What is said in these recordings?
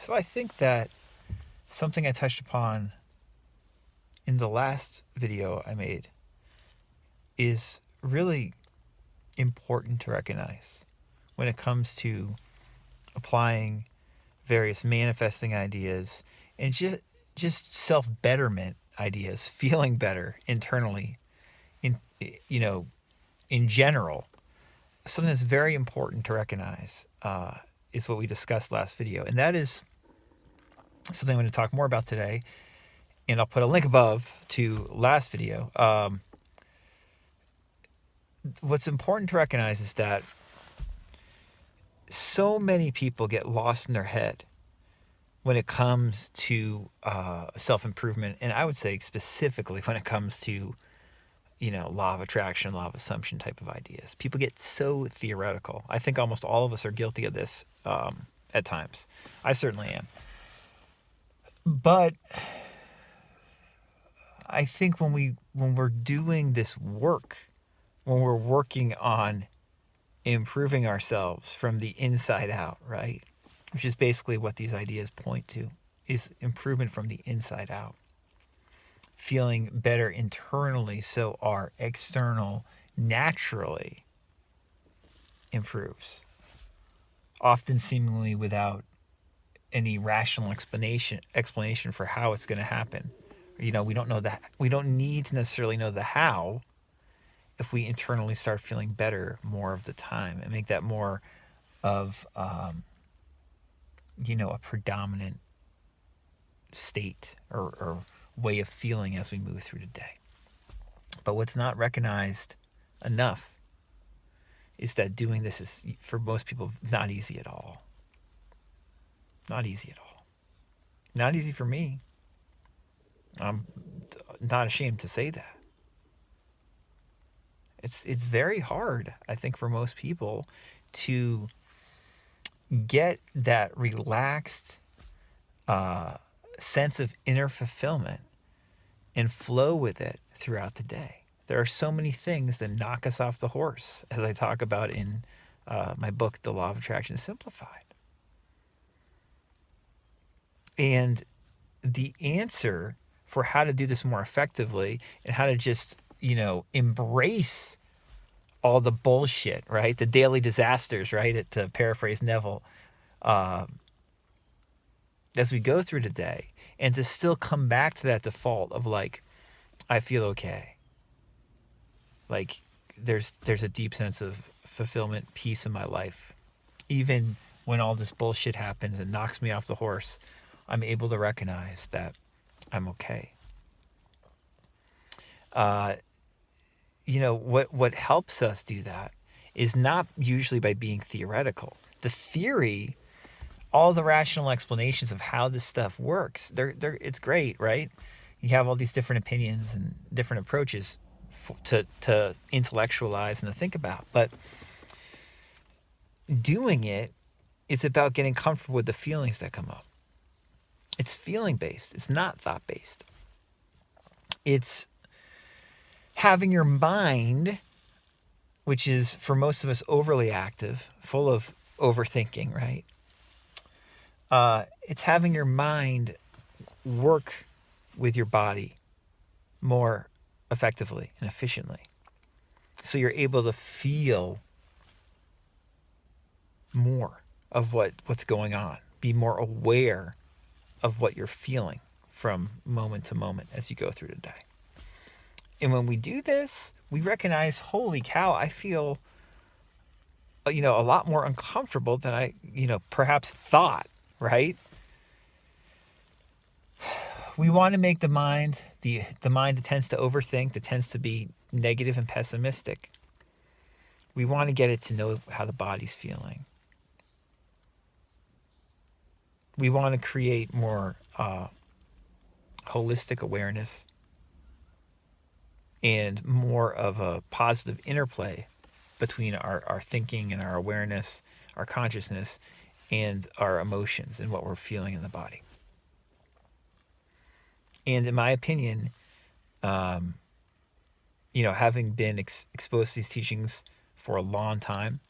So I think that something I touched upon in the last video I made is really important to recognize when it comes to applying various manifesting ideas and just self-betterment ideas, feeling better internally in you know in general. Something that's very important to recognize is what we discussed last video, and that is something I'm going to talk more about today. And I'll put a link above to last video. What's important to recognize is that so many people get lost in their head when it comes to self-improvement, and I would say specifically when it comes to law of attraction, law of assumption type of ideas. People get so theoretical. I think almost all of us are guilty of this at times. I certainly am. But I think when we're doing this work, when we're working on improving ourselves from the inside out, right? Which is basically what these ideas point to, is improvement from the inside out. Feeling better internally so our external naturally improves. Often seemingly without any rational explanation for how it's going to happen. We don't know that. We don't need to necessarily know the how if we internally start feeling better more of the time and make that more of a predominant state or way of feeling as we move through the day. But what's not recognized enough is that doing this is, for most people, not easy at all. Not easy at all. Not easy for me. I'm not ashamed to say that. It's very hard, I think, for most people to get that relaxed sense of inner fulfillment and flow with it throughout the day. There are so many things that knock us off the horse, as I talk about in my book, The Law of Attraction Simplified. And the answer for how to do this more effectively and how to just, embrace all the bullshit, right? The daily disasters, right? To paraphrase Neville, as we go through the day, and to still come back to that default of I feel okay. There's a deep sense of fulfillment, peace in my life. Even when all this bullshit happens and knocks me off the horse, I'm able to recognize that I'm okay. What helps us do that is not usually by being theoretical. The theory, all the rational explanations of how this stuff works, it's great, right? You have all these different opinions and different approaches to intellectualize and to think about. But doing it is about getting comfortable with the feelings that come up. It's feeling-based. It's not thought-based. It's having your mind, which is for most of us overly active, full of overthinking, right? It's having your mind work with your body more effectively and efficiently. So you're able to feel more of what's going on. Be more aware of what you're feeling from moment to moment as you go through the day. And when we do this, we recognize, holy cow, I feel, a lot more uncomfortable than I, perhaps thought, right? We want to make the mind that tends to overthink, that tends to be negative and pessimistic. We want to get it to know how the body's feeling. We want to create more holistic awareness and more of a positive interplay between our thinking and our awareness, our consciousness, and our emotions and what we're feeling in the body. And in my opinion, having been exposed to these teachings for a long time,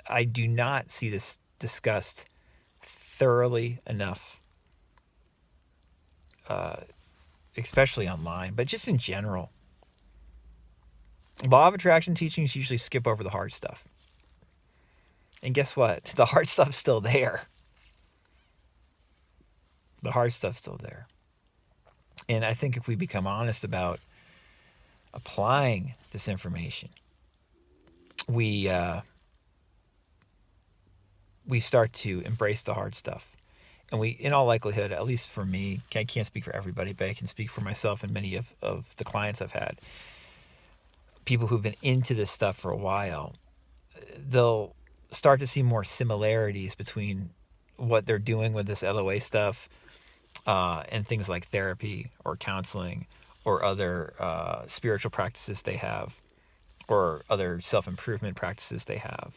I do not see this discussed thoroughly enough, especially online, but just in general. Law of attraction teachings usually skip over the hard stuff. And guess what? The hard stuff's still there. The hard stuff's still there. And I think if we become honest about applying this information, we start to embrace the hard stuff. And we, in all likelihood, at least for me, I can't speak for everybody, but I can speak for myself and many of the clients I've had, people who've been into this stuff for a while, they'll start to see more similarities between what they're doing with this LOA stuff and things like therapy or counseling or other spiritual practices they have or other self-improvement practices they have.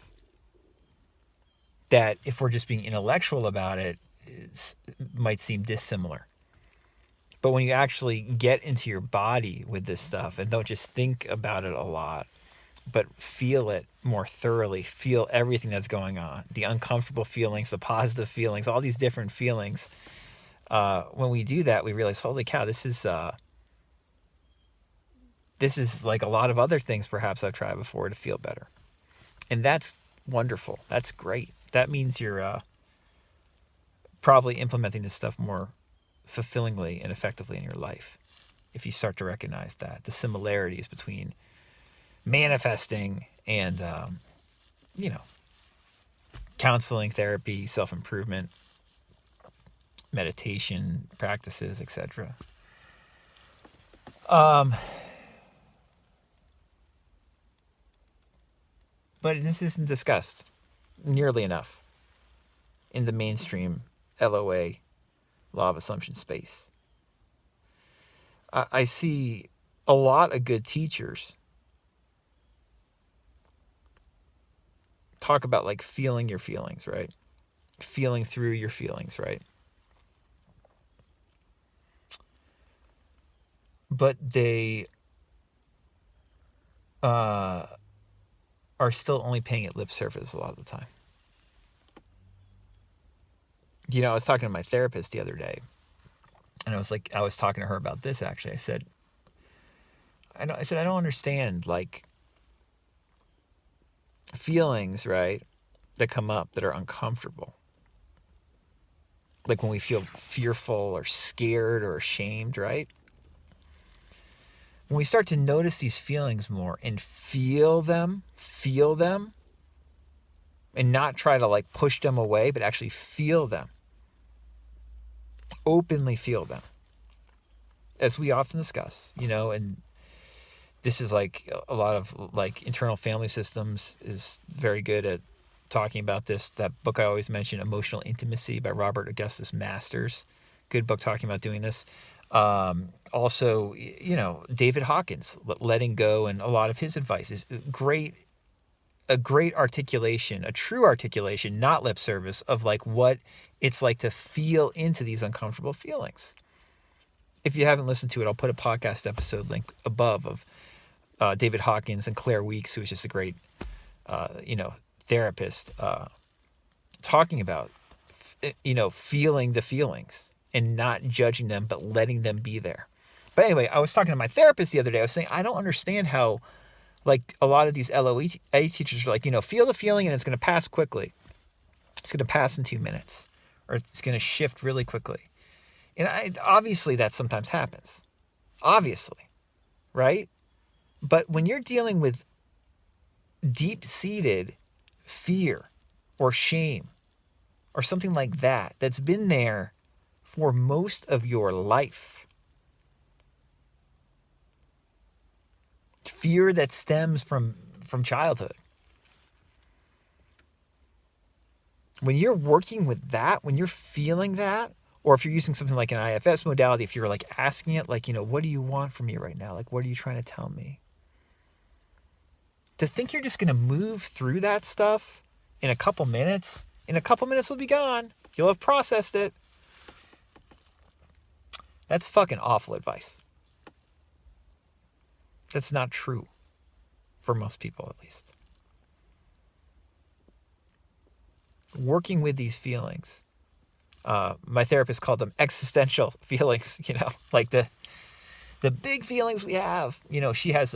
That if we're just being intellectual about it, it might seem dissimilar. But when you actually get into your body with this stuff and don't just think about it a lot, but feel it more thoroughly, feel everything that's going on, the uncomfortable feelings, the positive feelings, all these different feelings. When we do that, we realize, holy cow, this is like a lot of other things perhaps I've tried before to feel better. And that's wonderful. That's great. That means you're probably implementing this stuff more fulfillingly and effectively in your life. If you start to recognize that, the similarities between manifesting and, counseling, therapy, self-improvement, meditation practices, etc. But this isn't discussed nearly enough in the mainstream LOA, law of assumption space. I see a lot of good teachers talk about like feeling your feelings, right? Feeling through your feelings, right? But they are still only paying it lip service a lot of the time. I was talking to my therapist the other day, and I was talking to her about this actually. I said, I don't understand like feelings, right, that come up that are uncomfortable. Like when we feel fearful or scared or ashamed, right? When we start to notice these feelings more and feel them, and not try to like push them away, but actually feel them, openly feel them, as we often discuss, and this is like a lot of like internal family systems is very good at talking about this. That book I always mention, Emotional Intimacy by Robert Augustus Masters. Good book talking about doing this. Also, David Hawkins, letting go, and a lot of his advice is great. A great articulation, a true articulation, not lip service, of like what it's like to feel into these uncomfortable feelings. If you haven't listened to it, I'll put a podcast episode link above of David Hawkins and Claire Weeks, who is just a great, therapist, talking about, feeling the feelings and not judging them, but letting them be there. But anyway, I was talking to my therapist the other day. I was saying, I don't understand how, like, a lot of these LOA teachers are like, feel the feeling and it's going to pass quickly. It's going to pass in 2 minutes, or it's going to shift really quickly. And obviously that sometimes happens. Obviously, right? But when you're dealing with deep-seated fear or shame or something like that, that's been there for most of your life, fear that stems from childhood, when you're working with that, when you're feeling that, or if you're using something like an IFS modality, if you're like asking it, like, what do you want from me right now? Like, what are you trying to tell me? To think you're just going to move through that stuff in a couple minutes it'll be gone. You'll have processed it. That's fucking awful advice. That's not true. For most people, at least. Working with these feelings My therapist called them existential feelings, like the big feelings we have. She has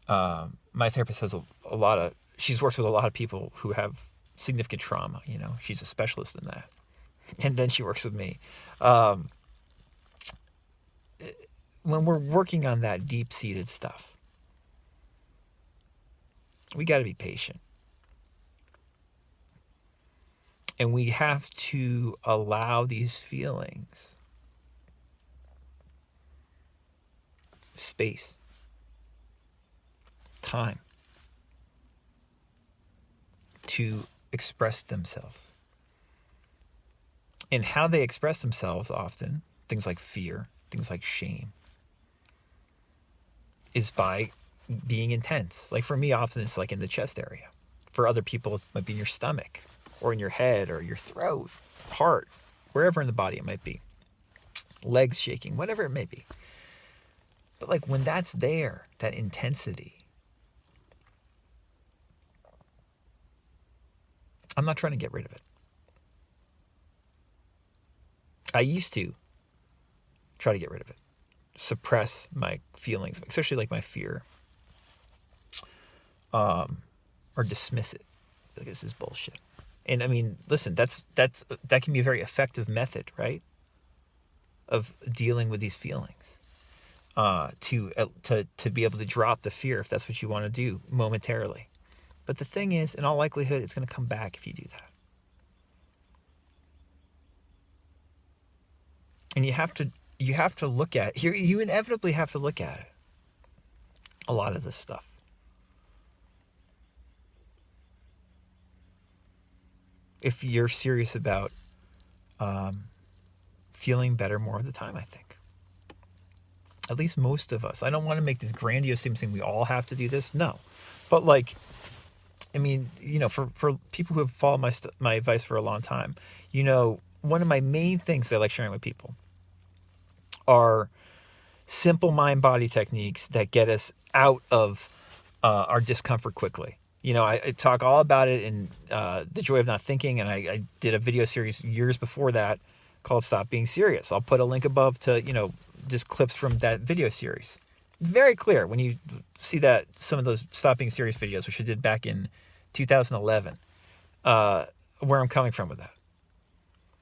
my therapist has a lot of, she's worked with a lot of people who have significant trauma. She's a specialist in that. And then she works with me. When we're working on that deep-seated stuff, we got to be patient. And we have to allow these feelings space, time to express themselves. And how they express themselves often, things like fear, things like shame, is by being intense. Like for me, often it's like in the chest area. For other people, it might be in your stomach or in your head or your throat, heart, wherever in the body it might be. Legs shaking, whatever it may be. But like when that's there, that intensity, I'm not trying to get rid of it. I used to try to get rid of it, suppress my feelings, especially like my fear, or dismiss it. Like, this is bullshit. And I mean, listen, that can be a very effective method, right, of dealing with these feelings. To be able to drop the fear if that's what you want to do momentarily. But the thing is, in all likelihood, it's going to come back if you do that. And you have to look at, you inevitably have to look at it. A lot of this stuff. If you're serious about feeling better more of the time, I think. At least most of us. I don't want to make this grandiose statement saying we all have to do this. No. But like, I mean, for people who have followed my advice for a long time, one of my main things that I like sharing with people are simple mind-body techniques that get us out of our discomfort quickly. I talk all about it in The Joy of Not Thinking, and I did a video series years before that called Stop Being Serious. I'll put a link above to, just clips from that video series. Very clear when you see that some of those Stop Being Serious videos, which I did back in 2011, where I'm coming from with that.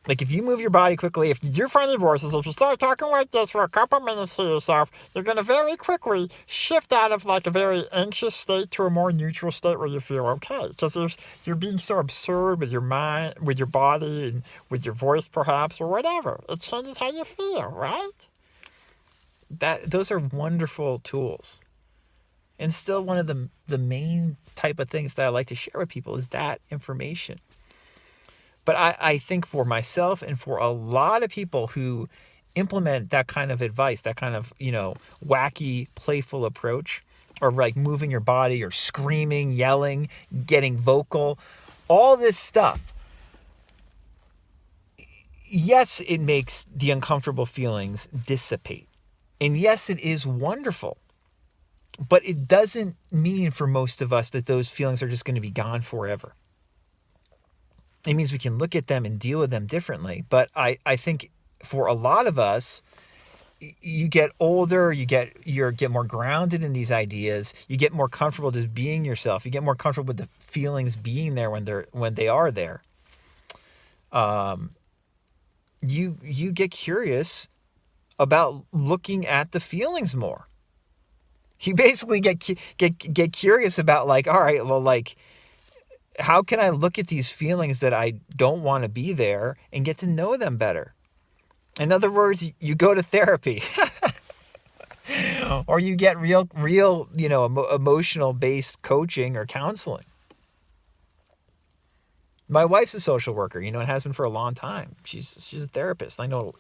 Like, if you move your body quickly, if you're finding voices, if you start talking like this for a couple minutes to yourself, you're going to very quickly shift out of like a very anxious state to a more neutral state where you feel okay. Because you're being so absurd with your mind, with your body, and with your voice perhaps, or whatever. It changes how you feel, right? Those are wonderful tools. And still one of the main type of things that I like to share with people is that information. But I think for myself and for a lot of people who implement that kind of advice, that kind of, wacky, playful approach, or like moving your body or screaming, yelling, getting vocal, all this stuff. Yes, it makes the uncomfortable feelings dissipate. And yes, it is wonderful. But it doesn't mean for most of us that those feelings are just going to be gone forever. It means we can look at them and deal with them differently. But I think for a lot of us, you get older, you get more grounded in these ideas, you get more comfortable just being yourself, you get more comfortable with the feelings being there when they are there. You get curious about looking at the feelings more. You basically get curious about like, all right, well, like, how can I look at these feelings that I don't want to be there and get to know them better? In other words, you go to therapy or you get real, emotional based coaching or counseling. My wife's a social worker, and has been for a long time. She's a therapist. I know,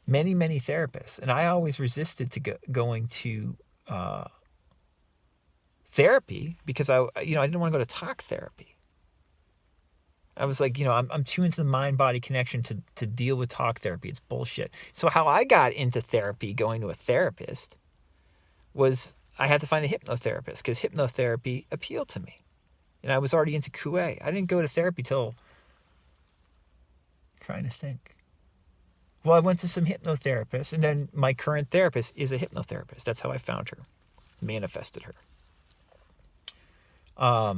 many, many therapists, and I always resisted to going to therapy because I didn't want to go to talk therapy. I was like, I'm too into the mind-body connection to deal with talk therapy. It's bullshit. So how I got into therapy, going to a therapist, was I had to find a hypnotherapist because hypnotherapy appealed to me. And I was already into Coué. I didn't go to therapy till trying to think. Well, I went to some hypnotherapists, and then my current therapist is a hypnotherapist. That's how I found her, manifested her. I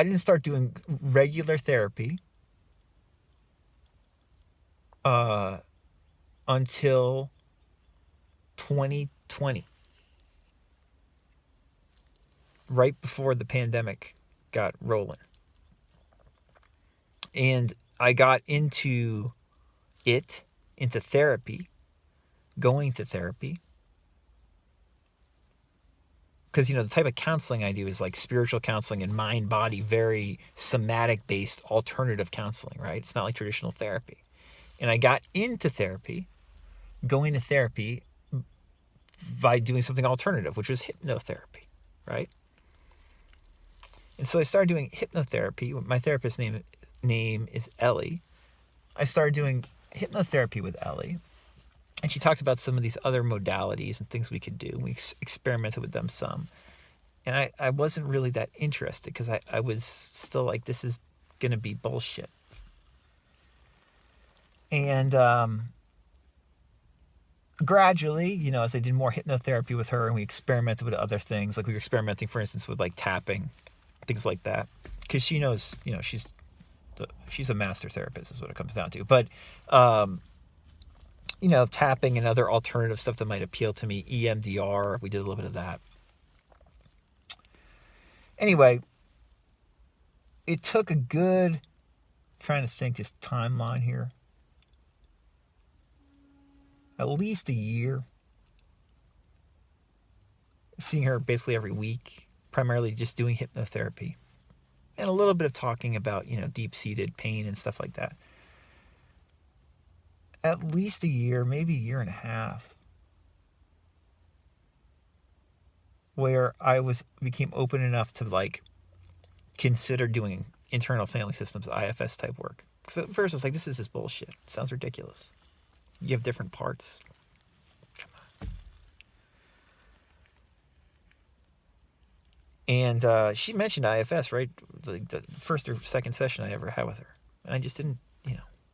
didn't start doing regular therapy until 2020, right before the pandemic got rolling. And I got into therapy, going to therapy. Because, the type of counseling I do is like spiritual counseling and mind, body, very somatic based alternative counseling, right? It's not like traditional therapy. And I got into therapy, going to therapy by doing something alternative, which was hypnotherapy, right? And so I started doing hypnotherapy. My therapist's name is Ellie. I started doing hypnotherapy with Ellie. And she talked about some of these other modalities and things we could do. We experimented with them some. And I wasn't really that interested because I was still like, this is going to be bullshit. And gradually, as I did more hypnotherapy with her and we experimented with other things, like we were experimenting, for instance, with like tapping, things like that. Because she knows, she's a master therapist is what it comes down to. But, tapping and other alternative stuff that might appeal to me. EMDR, we did a little bit of that. Anyway, it took a good, trying to think this timeline here, at least a year, seeing her basically every week, primarily just doing hypnotherapy, and a little bit of talking about, deep-seated pain and stuff like that. At least a year, maybe a year and a half, where I became open enough to like consider doing internal family systems, IFS type work. Because at first I was like, this is just bullshit. It sounds ridiculous. You have different parts. Come on. And she mentioned IFS, right? Like the first or second session I ever had with her. And I just didn't,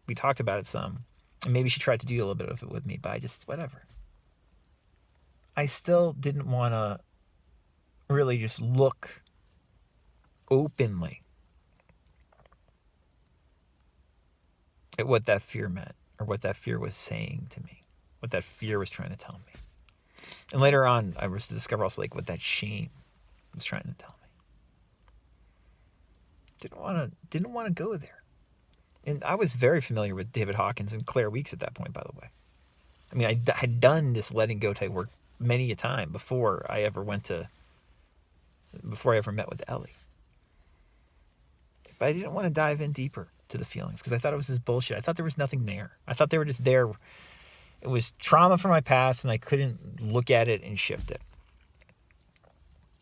we talked about it some. And maybe she tried to do a little bit of it with me, but I just, whatever. I still didn't want to really just look openly at what that fear meant or what that fear was saying to me, what that fear was trying to tell me. And later on, I was to discover also like what that shame was trying to tell me. Didn't want to go there. And I was very familiar with David Hawkins and Claire Weeks at that point, by the way. I mean, I had done this letting go type work many a time before I ever met with Ellie. But I didn't want to dive in deeper to the feelings because I thought it was this bullshit. I thought there was nothing there. I thought they were just there. It was trauma from my past and I couldn't look at it and shift it.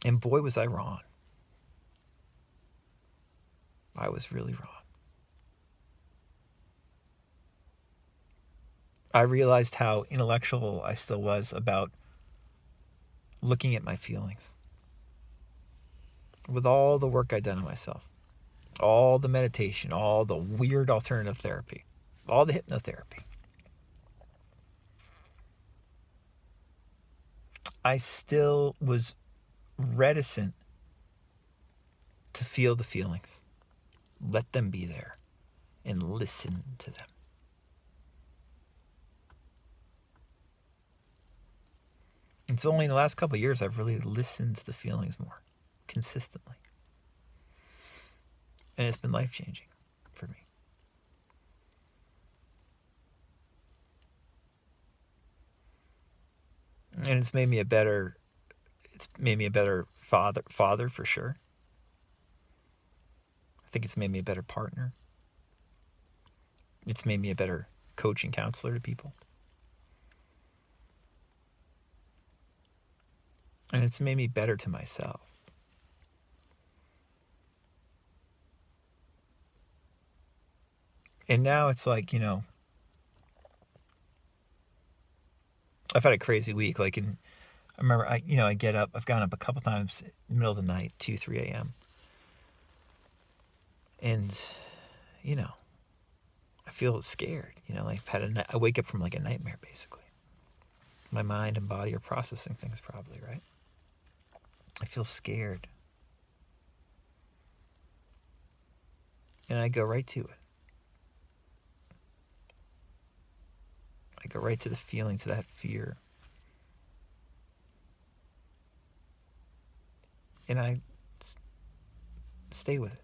And boy, was I wrong. I was really wrong. I realized how intellectual I still was about looking at my feelings. With all the work I'd done on myself, all the meditation, all the weird alternative therapy, all the hypnotherapy, I still was reticent to feel the feelings, let them be there, and listen to them. It's only in the last couple of years I've really listened to the feelings more consistently. And it's been life-changing for me. And it's made me a better father for sure. I think it's made me a better partner. It's made me a better coach and counselor to people. And it's made me better to myself. And now it's like, I've had a crazy week. Like, I remember, I get up, I've gotten up a couple times in the middle of the night, 2, 3 a.m. And, I feel scared. Like I wake up from like a nightmare, basically. My mind and body are processing things probably, right? I feel scared. And I go right to it. I go right to the feeling, to that fear. And I stay with it.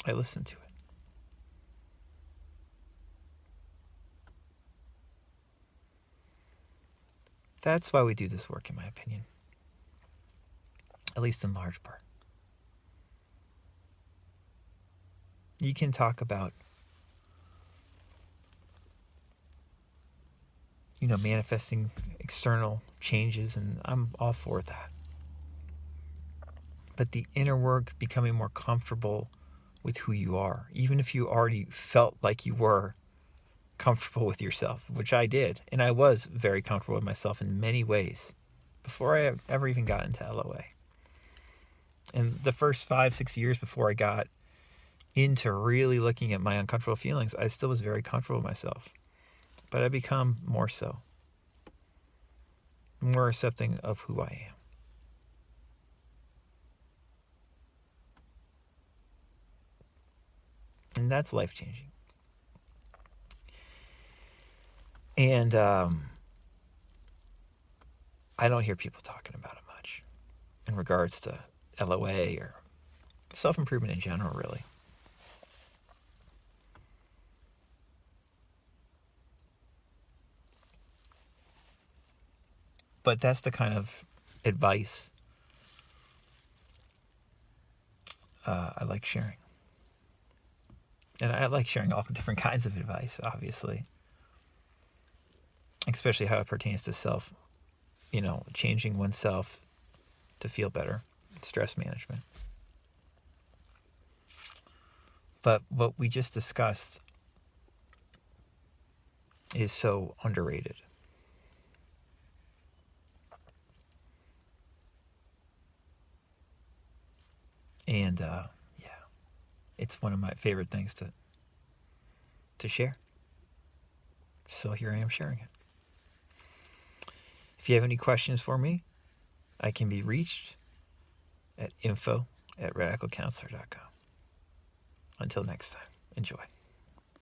I listen to it. That's why we do this work, in my opinion. At least in large part. You can talk about, manifesting external changes, and I'm all for that. But the inner work, becoming more comfortable with who you are, even if you already felt like you were comfortable with yourself, which I did. And I was very comfortable with myself in many ways before I ever even got into LOA. And the first 5-6 years before I got into really looking at my uncomfortable feelings, I still was very comfortable with myself. But I become more so. More accepting of who I am. And that's life-changing. And I don't hear people talking about it much in regards to LOA or self-improvement in general, really. But that's the kind of advice I like sharing. And I like sharing all different kinds of advice, obviously. Especially how it pertains to self, changing oneself to feel better, stress management. But what we just discussed is so underrated. And it's one of my favorite things to share. So here I am sharing it. If you have any questions for me, I can be reached at info@radicalcounselor.com. Until next time, enjoy.